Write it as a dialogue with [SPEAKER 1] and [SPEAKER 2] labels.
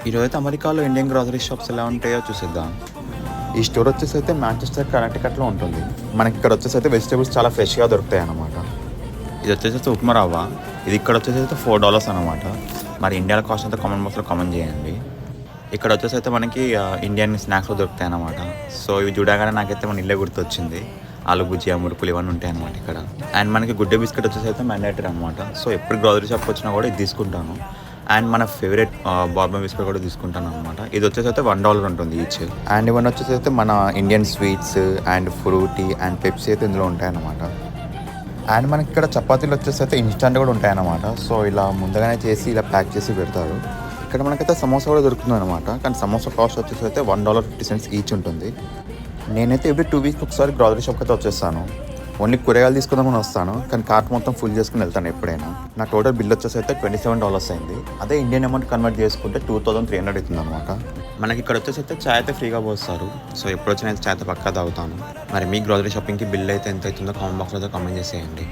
[SPEAKER 1] ఈరోజైతే అమెరికాలో Indian grocery shops ఎలా ఉంటాయో చూసేద్దాం. ఈ స్టోర్ వచ్చేసి అయితే మాంచెస్టర్ కనెక్టికట్లో ఉంటుంది. మనకి ఇక్కడ వచ్చేసి అయితే వెజిటేబుల్స్ చాలా ఫ్రెష్గా దొరుకుతాయి అన్నమాట. ఇది వచ్చేసి అయితే ఉప్మా రవ్వ. ఇది ఇక్కడ వచ్చేసి అయితే $4 అనమాట. మరి ఇండియాలో కాస్ట్ అయితే కామెంట్ బాక్స్లో కామెంట్ చేయండి. ఇక్కడ వచ్చేసి అయితే మనకి ఇండియన్ స్నాక్స్లో దొరుకుతాయి అన్నమాట. సో ఇవి చూడగానే నాకైతే మన ఇల్లే గుర్తొచ్చింది. ఆలు భుజియా, మురుకులు ఇవన్నీ ఉంటాయి అనమాట ఇక్కడ. అండ్ మనకి గుడ్ డే బిస్కెట్ వచ్చేసి అయితే మ్యాండేటరీ అనమాట. సో ఎప్పుడు గ్రోసరీ షాప్కి వచ్చినా కూడా ఇది తీసుకుంటాను. అండ్ మన ఫేవరెట్ బార్బన్ బిస్కెట్ కూడా తీసుకుంటాను అనమాట. ఇది వచ్చేసి అయితే $1 ఉంటుంది ఈచ్. అండ్ ఇవన్నీ వచ్చేసి అయితే మన Indian sweets and Frooti and Pepsi అయితే ఇందులో ఉంటాయన్నమాట. అండ్ మనకి ఇక్కడ చపాతీలు వచ్చేసి అయితే ఇన్స్టంట్ కూడా ఉంటాయన్నమాట. సో ఇలా ముందుగానే చేసి ఇలా ప్యాక్ చేసి పెడతారు. ఇక్కడ మనకైతే సమోసా కూడా దొరుకుతుంది అనమాట. కానీ సమోసా కాస్ట్ వచ్చేసి అయితే $1.50 ఈచ్ ఉంటుంది. నేనైతే ఎవ్రీ 2 వీక్స్ ఒకసారి గ్రాసరీ షాప్కి అయితే వచ్చేస్తాను. ఓన్లీ కూరగాయలు తీసుకుందామని వస్తాను, కానీ కార్ట్ మొత్తం ఫుల్ చేసుకుని వెళ్తాను ఎప్పుడైనా. నా టోటల్ బిల్ వచ్చేసి అయితే $27 అయింది. అదే ఇండియన్ అమౌంట్ కన్వర్ట్ చేసుకుంటే 2300 అవుతుంది అనమాట. మనకి ఇక్కడ వచ్చేసి అయితే చాయ్ అయితే ఫ్రీగా పోస్తారు. సో ఎప్పుడు వచ్చినా అయితే చాయ్ అయితే పక్కా తాగుతాను. మరి మీ గ్రాసరీ షాపింగ్కి బిల్ అయితే ఎంత అవుతుందో కామెంట్ బాక్స్లో అయితే కామెంట్ చేసేయండి.